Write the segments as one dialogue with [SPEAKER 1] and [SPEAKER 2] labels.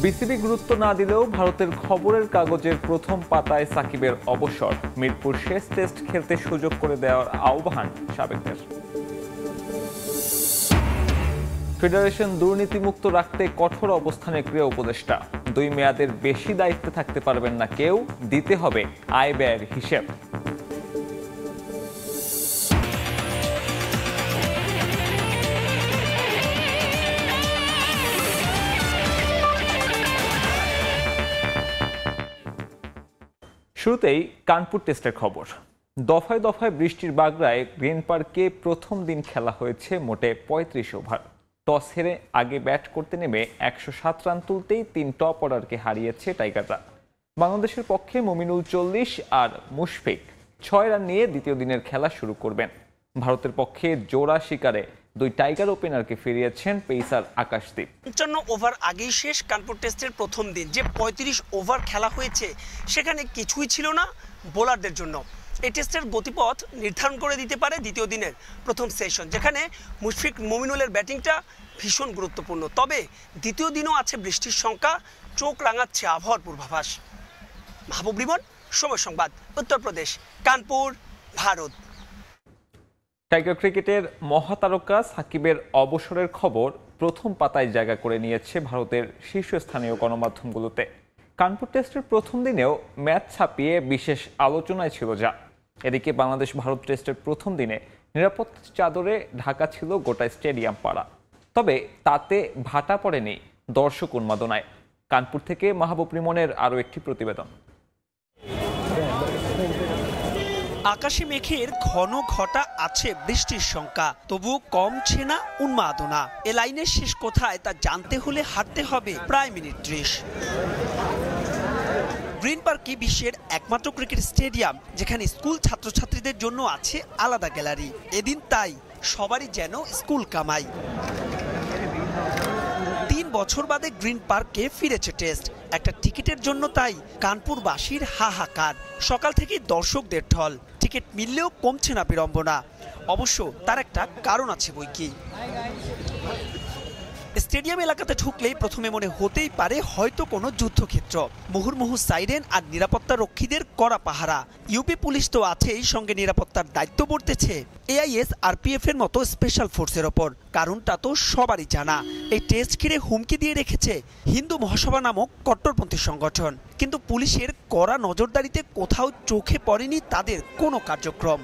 [SPEAKER 1] BCB গুরুত্ব না দিলেও ভারতের খবরের কাগজের প্রথম পাতায় সাকিবের অবসর, মিরপুর শেষ টেস্ট খেলতে সুযোগ করে দেওয়ার আহ্বান সাবেকদের। ফেডারেশন দুর্নীতিমুক্ত রাখতে কঠোর অবস্থানে ক্রীড়া উপদেষ্টা, 2 মেয়াদের বেশি দায়িত্বে থাকতে পারবেন না কেউ, দিতে হবে আয় ব্যয়ের হিসেব। শুরুতেই কানপুর টেস্টের খবর। দফায় দফায় বৃষ্টির বাগড়ায় গ্রিন পার্কে প্রথম দিন খেলা হয়েছে মোটে 35 ওভার। টস হেরে আগে ব্যাট করতে নেমে 107 রান তুলতেই 3 টপ অর্ডারকে হারিয়েছে টাইগাররা। বাংলাদেশের পক্ষে মুমিনুল 40 আর মুশফিক 6 রান নিয়ে দ্বিতীয় দিনের খেলা শুরু করবেন। ভারতের পক্ষে জোড়া শিকারে 2 টাইগার ওপেনারকে ফিরিয়েছেন পেসার আকাশদীপ।
[SPEAKER 2] 55 ওভার আগেই শেষ কানপুর টেস্টের প্রথম দিন। যে 35 ওভার খেলা হয়েছে সেখানে কিছুই ছিল না বোলারদের জন্য। এই টেস্টের গতিপথ নির্ধারণ করে দিতে পারে দ্বিতীয় দিনের প্রথম সেশন, যেখানে মুশফিক মুমিনুলের ব্যাটিংটা ভীষণ গুরুত্বপূর্ণ। তবে দ্বিতীয় দিনও আছে বৃষ্টির শঙ্কা, চোখ রাঙাচ্ছে আবহাওয়ার পূর্বাভাস। মাহবুব রিমন, সময় সংবাদ, উত্তরপ্রদেশ, কানপুর, ভারত।
[SPEAKER 1] টাইগার ক্রিকেটের মহাতারকা সাকিবের অবসরের খবর প্রথম পাতায় জায়গা করে নিয়েছে ভারতের শীর্ষস্থানীয় গণমাধ্যমগুলোতে। কানপুর টেস্টের প্রথম দিনেও ম্যাচ ছাপিয়ে বিশেষ আলোচনায় ছিল যা। এদিকে বাংলাদেশ ভারত টেস্টের প্রথম দিনে নিরাপত্তার চাদরে ঢাকা ছিল গোটা স্টেডিয়াম পাড়া। তবে তাতে ভাটা পড়েনি দর্শক উন্মাদনায়। কানপুর থেকে মাহবুব রিমনের আরও একটি প্রতিবেদন।
[SPEAKER 2] আকাশে মেঘের ঘন ঘটা আছে বৃষ্টির শঙ্কা, তবু কমছে না উন্মাদনা। এ লাইনের শেষ কোথায় তা জানতে হলে হাঁটতে হবে প্রায় মিনিট 30। গ্রিন পার্কই বিশ্বের একমাত্র ক্রিকেট স্টেডিয়াম যেখানে স্কুল ছাত্রছাত্রীদের জন্য আছে আলাদা গ্যালারি। এদিন তাই সবারই যেন স্কুল কামাই। 3 বছর বাদে গ্রিন পার্কে ফিরেছে টেস্ট। একটা টিকিটের জন্য তাই কানপুরবাসীর হাহাকার। সকাল থেকে দর্শকদের ঢল, টিকিট মিললেও কমছে না বিড়ম্বনা। অবশ্য তার একটা কারণ আছে বইকি। স্টেডিয়াম এলাকাতে ঢুকলেই প্রথমে মনে হতেই পারে হয়তো কোনো যুদ্ধক্ষেত্র। মুহুর্মুহু সাইরেন আর নিরাপত্তা রক্ষীদের কড়া পাহারা। ইউপি পুলিশ তো আছেই, সঙ্গে নিরাপত্তার দায়িত্ব বর্তেছে এআইএস আরপিএফ এর মতো স্পেশাল ফোর্সের ওপর। কারণটা তো সবারই জানা, এই টেস্ট ঘিরে হুমকি দিয়ে রেখেছে হিন্দু মহাসভা নামক কট্টরপন্থী সংগঠন। কিন্তু পুলিশের কড়া নজরদারিতে কোথাও চোখে পড়েনি তাদের কোনো কার্যক্রম।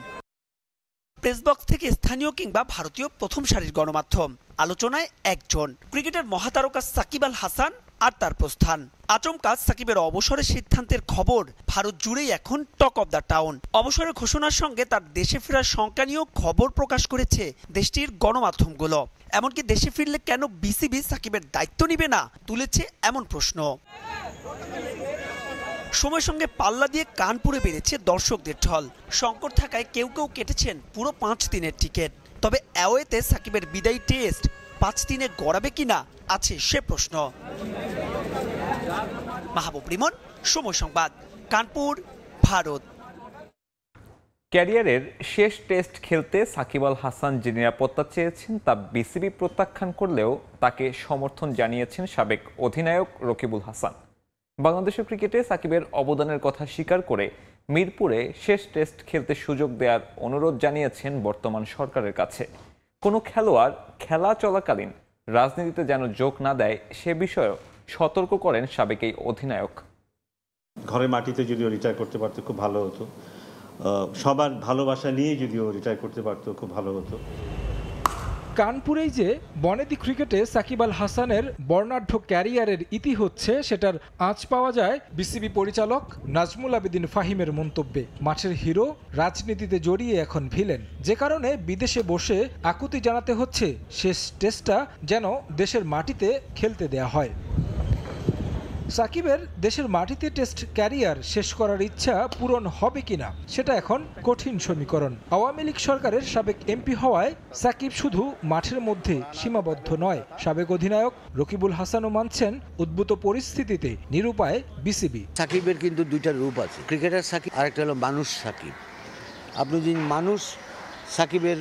[SPEAKER 2] প্রেসবক্স থেকে স্থানীয় কিংবা ভারতীয় প্রথম সারির গণমাধ্যম, আলোচনায় একজন, ক্রিকেটের মহাতারকা সাকিব আল হাসান আর তার প্রস্থান। আচমকা সাকিবের অবসরের সিদ্ধান্তের খবর ভারত জুড়েই এখন টক অব দ্য টাউন। অবসরের ঘোষণার সঙ্গে তার দেশে ফেরার শঙ্কা নিয়েও খবর প্রকাশ করেছে দেশটির গণমাধ্যমগুলো। এমনকি দেশে ফিরলে কেন বিসিবি সাকিবের দায়িত্ব নিবে না, তুলেছে এমন প্রশ্ন। সময়ের সঙ্গে পাল্লা দিয়ে কানপুরে বেড়েছে দর্শকদের ঢল। সংকট থাকায় কেউ কেউ কেটেছেন পুরো 5 দিনের টিকিট। তবে অ্যাওয়েতে সাকিবের বিদায়ী টেস্ট 5 দিনে গড়াবে কিনা আছে সে প্রশ্ন। মাহবুব রিমন, সময় সংবাদ, কানপুর, ভারত।
[SPEAKER 1] ক্যারিয়ারের শেষ টেস্ট খেলতে সাকিব আল হাসান যে নিরাপত্তা চেয়েছেন তা বিসিবি প্রত্যাখ্যান করলেও তাকে সমর্থন জানিয়েছেন সাবেক অধিনায়ক রকিবুল হাসান। বাংলাদেশের ক্রিকেটে সাকিবের অবদানের কথা স্বীকার করে মিরপুরে শেষ টেস্ট খেলতে সুযোগ দেওয়ার অনুরোধ জানিয়েছেন বর্তমান সরকারের কাছে। কোনো খেলোয়াড় খেলা চলাকালীন রাজনীতিতে যেন যোগ না দেয় সে বিষয়েও সতর্ক করেন সাবেক এই অধিনায়ক।
[SPEAKER 3] ঘরের মাটিতে যদিও রিটায়ার করতে পারতো খুব ভালো হতো, সবার ভালোবাসা নিয়ে যদিও রিটায়ার করতে পারতো খুব ভালো হতো।
[SPEAKER 4] কানপুরেই যে বনেদি ক্রিকেটে সাকিব আল হাসানের বর্ণাঢ্য ক্যারিয়ারের ইতি হচ্ছে সেটার আঁচ পাওয়া যায় বিসিবি পরিচালক নাজমুল আবেদিন ফাহিমের মন্তব্যে। মাঠের হিরো রাজনীতিতে জড়িয়ে এখন ভিলেন, যে কারণে বিদেশে বসে আকুতি জানাতে হচ্ছে শেষ টেস্টটা যেন দেশের মাটিতে খেলতে দেয়া হয়। সাকিবের দেশের মাটিতে টেস্ট ক্যারিয়ার শেষ করার ইচ্ছা পূরণ হবে কিনা সেটা এখন কঠিন সমীকরণ। আওয়ামী লীগ সরকারের সাবেক এমপি হওয়ায় সাকিব শুধু মাঠের মধ্যে সীমাবদ্ধ নয়। সাবেক অধিনায়ক রকিবুল হাসানও মানছেন উদ্ভূত পরিস্থিতিতে নিরুপায় বিসিবি।
[SPEAKER 5] সাকিবের কিন্তু 2টা রূপ আছে, ক্রিকেটার সাকিব আর একটা হলো মানুষ সাকিব। আপনি যদি মানুষ সাকিবের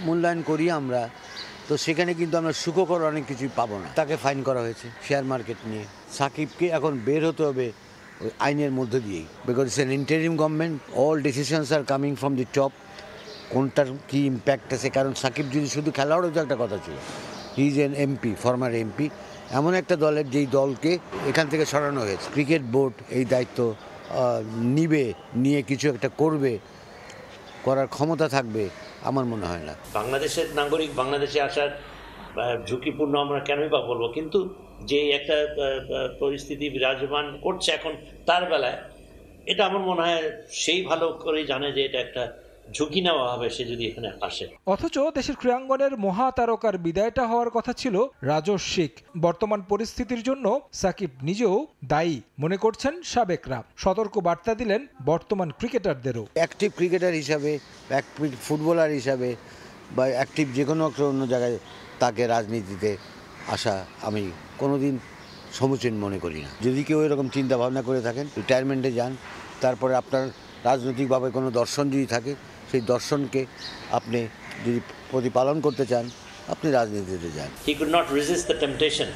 [SPEAKER 5] মূল্যায়ন করি আমরা, তো সেখানে কিন্তু আমরা সুখকর অনেক কিছুই পাবো না। তাকে ফাইন করা হয়েছে শেয়ার মার্কেট নিয়ে। সাকিবকে এখন বের হতে হবে ওই আইনের মধ্যে দিয়েই, because it's an interim government, all decisions are coming from the top. কোনটার কী ইম্প্যাক্ট আছে, কারণ সাকিব যদি শুধু খেলোয়াড়ও তো একটা কথা ছিল, he is an MP, former MP. এমন একটা দলের যেই দলকে এখান থেকে সরানো হয়েছে, ক্রিকেট বোর্ড এই দায়িত্ব নিয়ে কিছু একটা করার ক্ষমতা থাকবে আমার মনে হয় না।
[SPEAKER 6] বাংলাদেশের নাগরিক বাংলাদেশে আসার ঝুঁকিপূর্ণ আমরা কেনই বা বলবো, কিন্তু যে একটা পরিস্থিতি বিরাজমান করছে এখন তার বেলায়, এটা আমার মনে হয় সেই ভালো করেই জানে যে এটা একটা ঝুঁকি নেওয়া হবে সে যদি এখানে আসে।
[SPEAKER 4] অথচ দেশের ক্রীড়াঙ্গনের মহাতারকার বিদায়টা হওয়ার কথা ছিল রাজস্বিক। বর্তমান পরিস্থিতির জন্য সাকিব নিজেও দায়ী মনে করছেন সাবেকরা। সতর্ক বার্তা দিলেন বর্তমান ক্রিকেটারদেরও।
[SPEAKER 5] অ্যাক্টিভ ক্রিকেটার হিসাবে, অ্যাক্টিভ ফুটবলার হিসাবে বা অ্যাক্টিভ যে কোনো একটা অন্য জায়গায় তাকে রাজনীতিতে আসা আমি কোনোদিন সমীচীন মনে করি না। যদি কেউ এরকম চিন্তা ভাবনা করে থাকেন, রিটায়ারমেন্টে যান, তারপরে আপনার রাজনৈতিকভাবে কোনো দর্শন যদি থাকে, সেই দর্শনকে আপনি যদি প্রতিপালন করতে চান, আপনি রাজনীতিতে যান।
[SPEAKER 6] He could not resist the temptation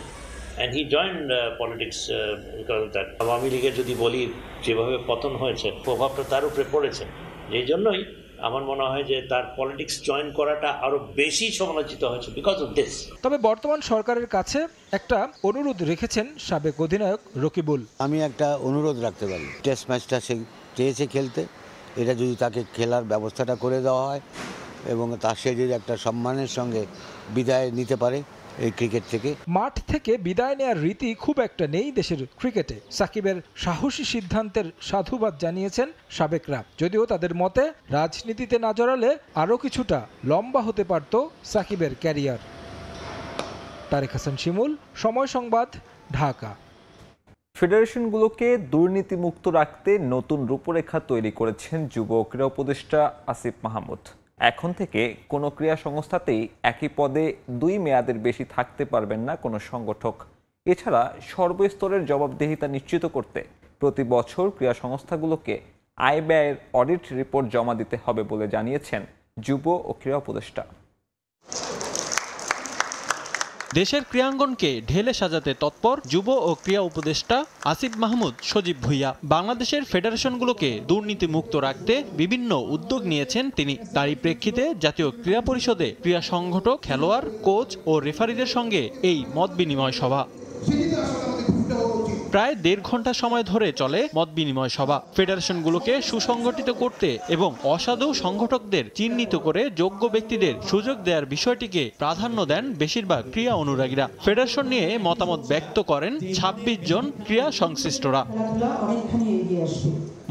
[SPEAKER 6] and he joined politics because of that. Awami লীগের যদি বলি যেভাবে পতন হয়েছে, প্রভাবটা তার উপরে পড়েছে। এই জন্যই আমার মনে হয় যে তার পলিটিক্স জয়েন করাটা আরো বেশি সমালোচিত হয়েছে বিকজ অফ দিস।
[SPEAKER 4] তবে বর্তমান সরকারের কাছে একটা অনুরোধ রেখেছেন সাবেক অধিনায়ক রকিবুল।
[SPEAKER 5] আমি একটা অনুরোধ রাখতে পারি, টেস্ট ম্যাচটা সে চেয়েছে খেলতে, এটা যদি তাকে খেলার ব্যবস্থাটা করে দেওয়া হয় এবং সে যদি একটা সম্মানের সঙ্গে বিদায় নিতে পারে এই ক্রিকেট থেকে।
[SPEAKER 4] মাঠ থেকে বিদায় নেওয়ার রীতি খুব একটা নেই দেশের ক্রিকেটে। সাকিবের সাহসী সিদ্ধান্তের সাধুবাদ জানিয়েছেন সাবেকরা, যদিও তাদের মতে রাজনীতিতে না জড়ালে আরও কিছুটা লম্বা হতে পারত সাকিবের ক্যারিয়ার। তারেক হাসান শিমুল, সময় সংবাদ, ঢাকা।
[SPEAKER 1] ফেডারেশনগুলোকে দুর্নীতিমুক্ত রাখতে নতুন রূপরেখা তৈরি করেছেন যুব ক্রীড়া উপদেষ্টা আসিফ মাহমুদ। এখন থেকে কোনো ক্রীড়া সংস্থাতেই একই পদে 2 মেয়াদের বেশি থাকতে পারবেন না কোনো সংগঠক। এছাড়া সর্বস্তরের জবাবদিহিতা নিশ্চিত করতে প্রতি বছর ক্রীড়া সংস্থাগুলোকে আয় ব্যয়ের অডিট রিপোর্ট জমা দিতে হবে বলে জানিয়েছেন যুব ও ক্রীড়া উপদেষ্টা।
[SPEAKER 7] দেশের ক্রীড়াঙ্গনকে ঢেলে সাজাতে তৎপর যুব ও ক্রীড়া উপদেষ্টা আসিফ মাহমুদ সজীব ভুইয়া। বাংলাদেশের ফেডারেশনগুলোকে দুর্নীতিমুক্ত রাখতে বিভিন্ন উদ্যোগ নিয়েছেন তিনি। তারই প্রেক্ষিতে জাতীয় ক্রীড়া পরিষদে ক্রীড়া সংগঠক, খেলোয়াড়, কোচ ও রেফারিদের সঙ্গে এই মত বিনিময় সভা। প্রায় 1.5 ঘন্টা সময় ধরে চলে মত বিনিময় সভা। ফেডারেশনগুলোকে সুসংগঠিত করতে এবং অসাধু সংগঠকদের চিহ্নিত করে যোগ্য ব্যক্তিদের সুযোগ দেওয়ার বিষয়টিকে প্রাধান্য দেন বেশিরভাগ ক্রীড়া অনুরাগীরা। ফেডারেশন নিয়ে মতামত ব্যক্ত করেন 26 জন ক্রীড়া সংশ্লিষ্টরা।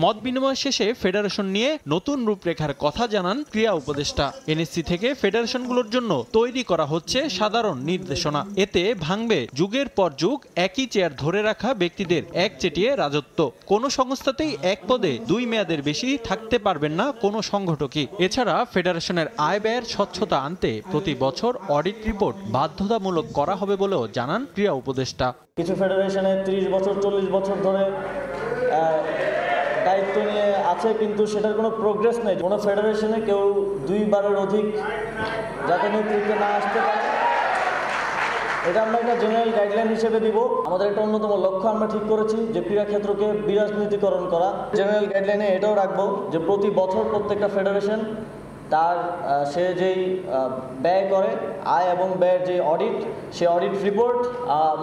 [SPEAKER 7] মত বিনিময় শেষে ফেডারেশন নিয়ে নতুন রূপরেখার কথা জানান ক্রীড়া উপদেষ্টা। এনএসসি থেকে ফেডারেশনগুলোর জন্য তৈরি করা হচ্ছে সাধারণ নির্দেশনা। এতে ভাঙবে যুগের পর যুগ একই চেয়ার ধরে রাখা ব্যক্তিদের একচেটিয়া রাজত্ব। কোনো সংস্থাতেই এক পদে 2 মেয়াদের বেশি থাকতে পারবেন না কোনো সংগঠকই। এছাড়া ফেডারেশনের আয় ব্যয়ের স্বচ্ছতা আনতে প্রতি বছর অডিট রিপোর্ট বাধ্যতামূলক করা হবে বলেও জানান ক্রীড়া উপদেষ্টা।
[SPEAKER 8] কিছু ফেডারেশনে 30 বছর 40 বছর ধরে দায়িত্ব নিয়ে আছে, কিন্তু সেটার কোনো প্রোগ্রেস নেই। কোনো ফেডারেশনে কেউ 2 বারের অধিক যাতে নেতৃত্বে না আসতে পারে, এটা আমরা একটা জেনারেল গাইডলাইন হিসেবে দিব। আমাদের একটা অন্যতম লক্ষ্য আমরা ঠিক করেছি যে ক্রীড়া ক্ষেত্রকে বিরাজনীতিকরণ করা। জেনারেল গাইডলাইনে এটাও রাখবো যে প্রতি বছর প্রত্যেকটা ফেডারেশন তার সে যেই ব্যয় করে আয় এবং ব্যয়ের যে অডিট, সে অডিট রিপোর্ট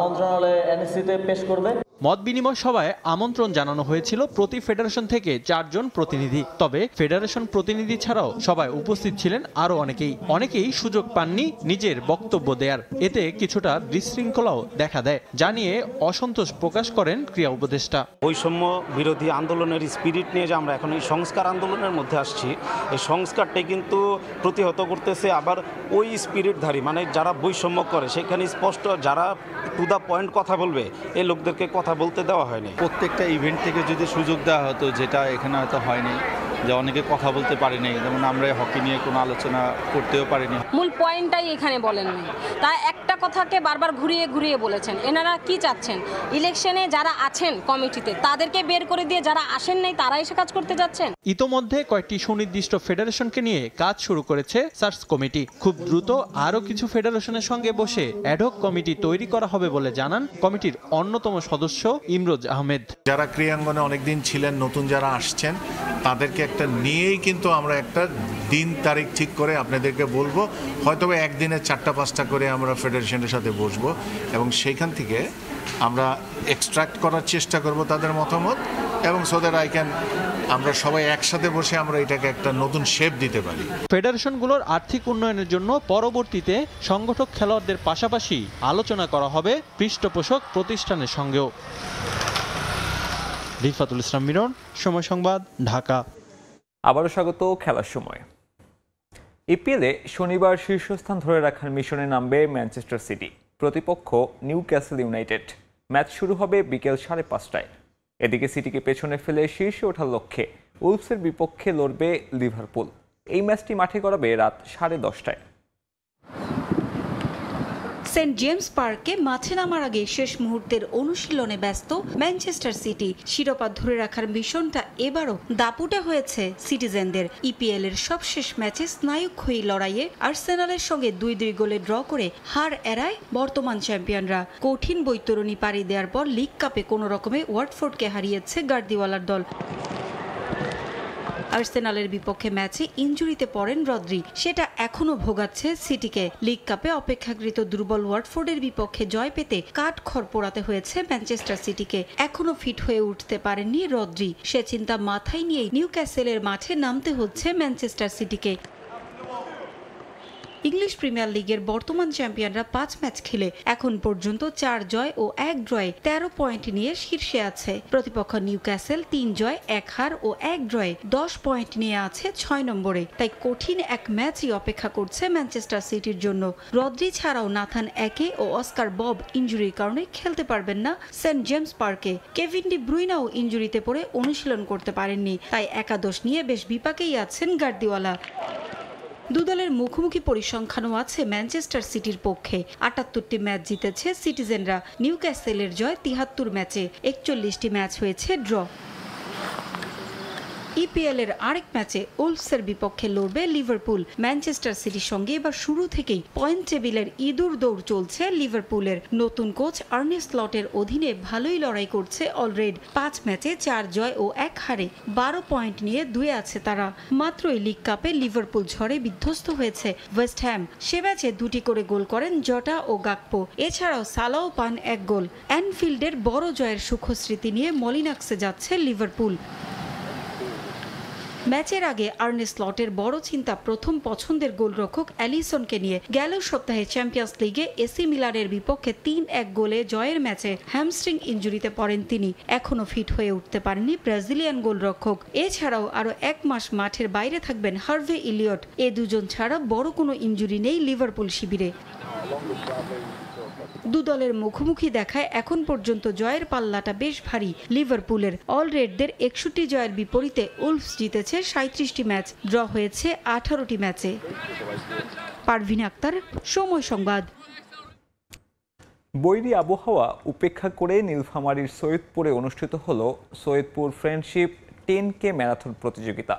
[SPEAKER 8] মন্ত্রণালয়ে এনএসসিতে পেশ করবে।
[SPEAKER 7] মত বিনিময় সভায় আমন্ত্রণ জানানো হয়েছিল প্রতি ফেডারেশন থেকে 4 জন প্রতিনিধি। তবে ফেডারেশন প্রতিনিধি ছাড়াও সবাই উপস্থিত ছিলেন আরো অনেকেই সুযোগ পাননি নিজের বক্তব্য দেওয়ার। এতে কিছুটা বিশৃঙ্খলাও দেখা দেয়, জানিয়ে অসন্তোষ প্রকাশ করেন ক্রীড়া উপদেষ্টা।
[SPEAKER 9] বৈষম্য বিরোধী আন্দোলনের স্পিরিট নিয়ে যে আমরা এখন এই সংস্কার আন্দোলনের মধ্যে আসছি, এই সংস্কারটাই কিন্তু প্রতিহত করতেছে আবার ওই স্পিরিটধারী, মানে যারা বৈষম্য করে সেখানে স্পষ্ট যারা টু দ্য পয়েন্ট কথা বলবে এই লোকদেরকে কথা বলতে দেওয়া হয়নি।
[SPEAKER 10] প্রত্যেকটা ইভেন্ট থেকে যদি সুযোগ দেওয়া হতো, যেটা এখানে হয়তো হয়নি, যে অনেকে কথা বলতে পারেনি, যেমন আমরা হকি নিয়ে কোনো আলোচনা করতেও পারিনি।
[SPEAKER 11] মূল পয়েন্টটাই এখানে বলেন নাই, তা একটা কথাকে বারবার ঘুরিয়ে ঘুরিয়ে বলেছেন। এনারা কি চাচ্ছেন? ইলেকশনে যারা আছেন কমিটিতে তাদেরকে বের করে দিয়ে যারা আসেন নাই তারা এসে কাজ করতে যাচ্ছেন।
[SPEAKER 7] ইতোমধ্যে কয়েকটি সুনির্দিষ্ট ফেডারেশনকে নিয়ে কাজ শুরু করেছে সার্চ কমিটি। খুব দ্রুত আরও কিছু ফেডারেশনের সঙ্গে বসে অ্যাডহক কমিটি তৈরি করা হবে বলে জানান কমিটির অন্যতম সদস্য ইমরোজ আহমেদ।
[SPEAKER 12] যারা ক্রিয়াঙ্গনে অনেকদিন ছিলেন, নতুন যারা আসছেন, তাদেরকে একটা নিয়েই কিন্তু আমরা একটা দিন তারিখ ঠিক করে আপনাদেরকে বলবো। হয়তো একদিনে 4-5টা করে আমরা ফেডারেশনের সাথে বসবো এবং সেইখান থেকে আমরা এক্সট্রাক্ট করার চেষ্টা করব তাদের মতামত, এবং সো দ্যাট আমরা সবাই একসাথে বসে আমরা এটাকে একটা নতুন শেপ দিতে পারি।
[SPEAKER 7] ফেডারেশনগুলোর আর্থিক উন্নয়নের জন্য পরবর্তীতে সংগঠক খেলোয়াড়দের পাশাপাশি আলোচনা করা হবে পৃষ্ঠপোষক প্রতিষ্ঠানের সঙ্গেও। রিফাতুল ইসলাম মিরন, সময় সংবাদ, ঢাকা।
[SPEAKER 1] আবারও স্বাগত খেলার সময়। ইপিএলে শনিবার শীর্ষস্থান ধরে রাখার মিশনে নামবে ম্যানচেস্টার সিটি। প্রতিপক্ষ নিউক্যাসল ইউনাইটেড। ম্যাচ শুরু হবে বিকেল 5:30টায়। এদিকে সিটিকে পেছনে ফেলে শীর্ষে ওঠার লক্ষ্যে উলফসের বিপক্ষে লড়বে লিভারপুল। এই ম্যাচটি মাঠে গড়াবে রাত 10:30টায়।
[SPEAKER 13] সেন্ট জেমস পার্কে মাঠে নামার আগে শেষ মুহূর্তের অনুশীলনে ব্যস্ত ম্যানচেস্টার সিটি। শিরোপা ধরে রাখার মিশনটা এবারও দাপুটে হয়েছে সিটিজেনদের। ইপিএল এর সবশেষ ম্যাচে স্নায়ুক্ষয়ী লড়াইয়ে আর্সেনালের সঙ্গে 2-2 গোলে ড্র করে হার এড়ায় বর্তমান চ্যাম্পিয়নরা। কঠিন বৈতরণী পাড়ি দেওয়ার পর লিগ কাপে কোনো রকমে ওয়াটফোর্ডকে হারিয়েছে গার্দিওয়ালার দল। আর্সেনালের বিপক্ষে ম্যাচে ইনজুরিতে পড়েন রদ্রি, সেটা এখনো ভোগাচ্ছে সিটিকে। লিগ কাপে অপেক্ষাকৃত দুর্বল ওয়াটফোর্ডের বিপক্ষে জয় পেতে কাঠখড় পোড়াতে হয়েছে ম্যানচেস্টার সিটিকে। এখনো ফিট হয়ে উঠতে পারেননি রদ্রি, সে চিন্তা মাথায় নিয়েই নিউক্যাসেলের মাঠে নামতে হচ্ছে ম্যানচেস্টার সিটিকে। ইংলিশ প্রিমিয়ার লিগের বর্তমান চ্যাম্পিয়নরা 5 ম্যাচ খেলে এখন পর্যন্ত 4 জয় ও 1 ড্রয়ে 13 পয়েন্ট নিয়ে শীর্ষে আছে। প্রতিপক্ষ নিউক্যাসেল 3 জয় 1 হার ও 1 ড্রয়ে 10 পয়েন্ট নিয়ে আছে 6 নম্বরে। তাই কঠিন এক ম্যাচই অপেক্ষা করছে ম্যানচেস্টার সিটির জন্য। রদ্রি ছাড়াও নাথান একে ও অস্কার বব ইনজুরির কারণে খেলতে পারবেন না সেন্ট জেমস পার্কে। কেভিন ডি ব্রুইনাও ইনজুরিতে পড়ে অনুশীলন করতে পারেননি। তাই একাদশ নিয়ে বেশ বিপাকেই আছেন গার্দিওয়ালা। দুদলের মুখোমুখি পরিসংখ্যানও আছে ম্যানচেস্টার সিটির পক্ষে। 78টি ম্যাচ জিতেছে সিটিজেনরা। নিউক্যাসেলের জয় 73 ম্যাচে, 41টি ম্যাচ হয়েছে ড্র। ইপিএল এর আরেক ম্যাচে উলফসের বিপক্ষে লড়বে লিভারপুল। ম্যানচেস্টার সিটির সঙ্গে এবার শুরু থেকেই পয়েন্ট টেবিলের ইঁদুর দৌড় চলছে লিভারপুলের। নতুন কোচ আর্নে স্লটের অধীনে ভালোই লড়াই করছে অলরেড। 5 ম্যাচে 4 জয় ও 1 হারে 12 পয়েন্ট নিয়ে 2 আছে তারা। মাত্রই লিগ কাপে লিভারপুল ঝড়ে বিধ্বস্ত হয়েছে ওয়েস্ট হ্যাম। সে ম্যাচে 2টি করে গোল করেন জটা ও গাকপো। এছাড়াও সালাও পান 1 গোল। অ্যানফিল্ডের বড় জয়ের সুখস্মৃতি নিয়ে মলিনাক্সে যাচ্ছে লিভারপুল। ম্যাচের আগে আর্নে স্লটের বড় চিন্তা প্রথম পছন্দের গোলরক্ষক অ্যালিসনকে নিয়ে। গেল সপ্তাহে চ্যাম্পিয়ন্স লিগে এসি মিলানের বিপক্ষে 3-1 গোলে জয়ের ম্যাচে হ্যামস্ট্রিং ইনজুরিতে পড়েন তিনি। এখনো ফিট হয়ে উঠতে পারেননি ব্রাজিলিয়ান গোলরক্ষক। এছাড়াও আরও 1 মাস মাঠের বাইরে থাকবেন হার্ভে ইলিয়ট। এ দুজন ছাড়া বড় কোনো ইনজুরি নেই লিভারপুল শিবিরে। দুদলের মুখোমুখি দেখায় এখন পর্যন্ত জয়ের পাল্লাটা বেশ ভারী লিভারপুলের। অলরেডদের 61 জয়ের বিপরীতে উলফস জিতেছে 37টি ম্যাচ, ড্র হয়েছে 18টি ম্যাচে। পারভিন আক্তার, সময় সংবাদ।
[SPEAKER 1] বৈরী আবহাওয়া উপেক্ষা করে নীলফামারীর সৈয়দপুরে অনুষ্ঠিত হলো সৈয়দপুর ফ্রেন্ডশিপ 10K ম্যারাথন প্রতিযোগিতা।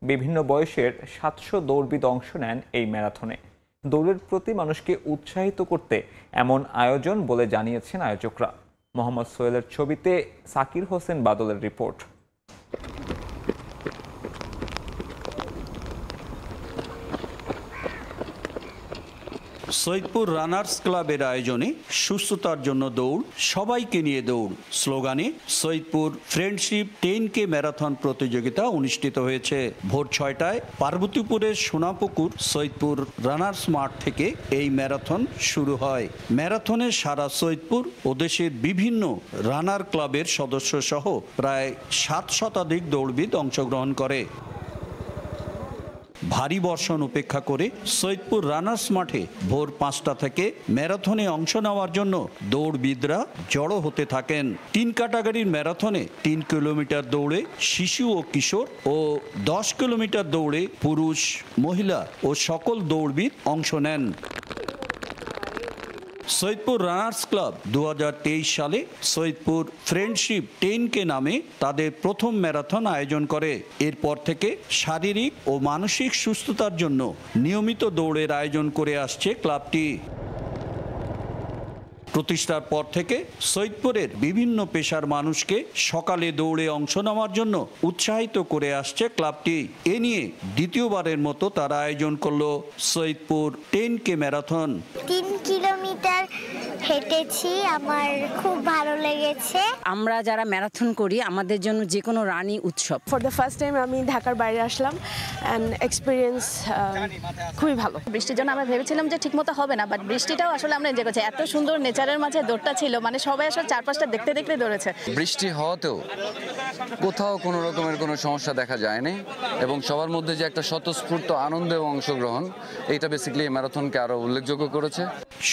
[SPEAKER 1] বিভিন্ন বয়সের 700 দৌড়বিদ অংশ নেন এই ম্যারাথনে। দৌড়ের প্রতি মানুষকে উৎসাহিত করতে এমন আয়োজন বলে জানিয়েছেন আয়োজকরা। মোহাম্মদ সোহেলের ছবিতে সাকির হোসেন বাদলের রিপোর্ট।
[SPEAKER 14] সৈয়দপুর রানার্স ক্লাবের আয়োজনে সুস্থতার জন্য দৌড়, সবাইকে নিয়ে দৌড় স্লোগানে সৈয়দপুর ফ্রেন্ডশিপ 10K ম্যারাথন প্রতিযোগিতা অনুষ্ঠিত হয়েছে। ভোর 6টায় পার্বতীপুরের সোনাপুকুর সৈয়দপুর রানার্স মাঠ থেকে এই ম্যারাথন শুরু হয়। ম্যারাথনে সারা সৈয়দপুর ও দেশের বিভিন্ন রানার ক্লাবের সদস্য সহ প্রায় 7 শতাধিক দৌড়বিদ অংশগ্রহণ করে। ভারী বর্ষণ উপেক্ষা করে সৈয়দপুর রানার্স মাঠে ভোর 5টা থেকে ম্যারাথনে অংশ নেওয়ার জন্য দৌড়বিদরা জড়ো হতে থাকেন। 3 ক্যাটাগরির ম্যারাথনে 3 কিলোমিটার দৌড়ে শিশু ও কিশোর ও 10 কিলোমিটার দৌড়ে পুরুষ, মহিলা ও সকল দৌড়বিদ অংশ নেন। সৈয়দপুর রানার্স ক্লাব 2023 সালে সৈয়দপুর ফ্রেন্ডশিপ 10K নামে তাদের প্রথম ম্যারাথন আয়োজন করে। এরপর থেকে শারীরিক ও মানসিক সুস্থতার জন্য নিয়মিত দৌড়ের আয়োজন করে আসছে ক্লাবটি। প্রতিষ্ঠার পর থেকে সৈয়দপুরের বিভিন্ন পেশার মানুষকে সকালে দৌড়ে অংশ নেওয়ার জন্য উৎসাহিত করে আসছে ক্লাবটি। এ নিয়ে দ্বিতীয়বারের মতো তারা আয়োজন করলো সৈয়দপুর 10K ম্যারাথন।
[SPEAKER 15] 3 কিলোমিটার হেঁটেছি, আমার খুব ভালো লেগেছে।
[SPEAKER 16] আমরা যারা ম্যারাথন করি আমাদের জন্য যে কোনো রানই উৎসব।
[SPEAKER 17] ফর দ্য ফার্স্ট টাইম আমি ঢাকার বাইরে আসলাম অ্যান্ড এক্সপিরিয়েন্স খুবই ভালো।
[SPEAKER 18] বৃষ্টির জন্য আমরা ভেবেছিলাম যে ঠিকমতো হবে না, বাট বৃষ্টিটাও আসলে আমরা এনজয় করছি। এত সুন্দর নেচারের মাঝে দৌড়টা ছিল, মানে সবাই আসলে চারপাশটা দেখতে দেখতে দৌড়েছে।
[SPEAKER 19] বৃষ্টি হওয়াতেও কোথাও কোনো রকমের কোনো সমস্যা দেখা যায়নি এবং সবার মধ্যে যে একটা স্বতঃস্ফূর্ত আনন্দ এবং অংশগ্রহণ, এইটা বেসিক্যালি এই ম্যারাথনকে আরো উল্লেখযোগ্য করেছে।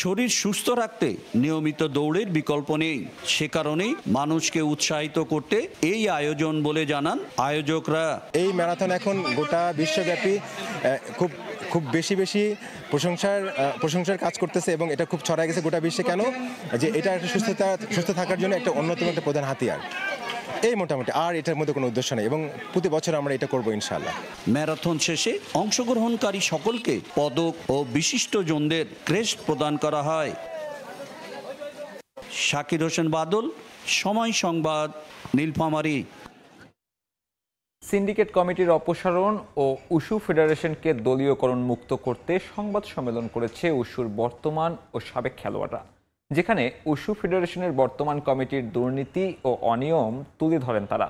[SPEAKER 14] শরীর সুস্থ রাখতে নিয়মিত দৌড়ের বিকল্প নেই, সে কারণেই মানুষকে উৎসাহিত করতে এই আয়োজন বলে জানান আয়োজকরা।
[SPEAKER 20] এই ম্যারাথন এখন গোটা বিশ্বব্যাপী খুব বেশি প্রশংসার কাজ করতেছে এবং এটা খুব ছড়ায় গেছে গোটা বিশ্বে। কেন যে এটা একটা সুস্থ থাকার জন্য একটা অন্যতম একটা প্রধান হাতিয়ার। এই মোটামুটি আর এটার মধ্যে কোনো উদ্দেশ্য নেই এবং প্রতি বছর আমরা এটা করবো ইনশাআল্লাহ।
[SPEAKER 14] ম্যারাথন শেষে অংশগ্রহণকারী সকলকে পদক ও বিশিষ্টজনদের ক্রেস্ট প্রদান করা হয়। শাকির হোসেন বাদল, সময় সংবাদ, নীলফামারী।
[SPEAKER 1] সিন্ডিকেট কমিটির অপসারণ ও উশু ফেডারেশনকে দলীয়করণ মুক্ত করতে সংবাদ সম্মেলন করেছে উশুর বর্তমান ও সাবেক খেলোয়াড়রা, যেখানে উশু ফেডারেশনের বর্তমান কমিটির দুর্নীতি ও অনিয়ম তুলে ধরেন তারা।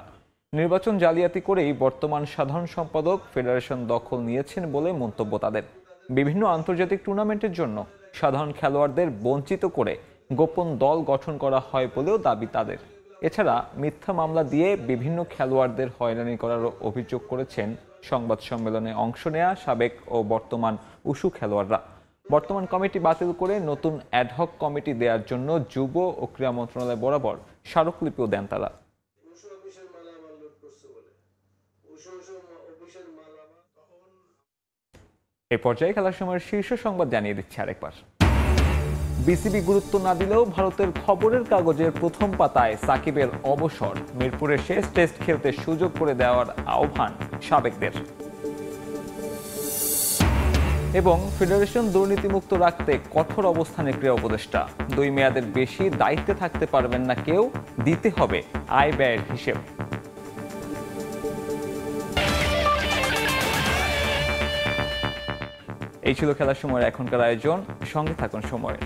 [SPEAKER 1] নির্বাচন জালিয়াতি করেই বর্তমান সাধারণ সম্পাদক ফেডারেশন দখল নিয়েছেন বলে মন্তব্য তাদের। বিভিন্ন আন্তর্জাতিক টুর্নামেন্টের জন্য সাধারণ খেলোয়াড়দের বঞ্চিত করে গোপন দল গঠন করা হয় বলেও দাবি তাদের। এছাড়া মিথ্যা মামলা দিয়ে বিভিন্ন খেলোয়াড়দের হয়রানি করার অভিযোগ করেছেন সংবাদ সম্মেলনে অংশ নেয়া সাবেক ও বর্তমান উশু খেলোয়াড়রা। বর্তমান কমিটি বাতিল করে নতুন অ্যাডহক কমিটি দেওয়ার জন্য যুব ও ক্রীড়া মন্ত্রণালয় বরাবর স্মারকলিপিও দেন তারা। এ পর্যায়ে খেলার সময়ের শীর্ষ সংবাদ জানিয়ে দিচ্ছে আরেকবার। বিসিবি গুরুত্ব না দিলেও ভারতের খবরের কাগজের প্রথম পাতায় সাকিবের অবসর, মিরপুরে শেষ টেস্ট খেলতে সুযোগ করে দেওয়ার আহ্বান সাবেকদের। এবং ফেডারেশন দুর্নীতিমুক্ত রাখতে কঠোর অবস্থানে ক্রীড়া উপদেষ্টা, 2 মেয়াদের বেশি দায়িত্বে থাকতে পারবেন না কেউ, দিতে হবে আয় ব্যয়ের হিসেব। এই ছিল খেলার সময়ের এখনকার আয়োজন, সঙ্গে থাকুন সময়ের।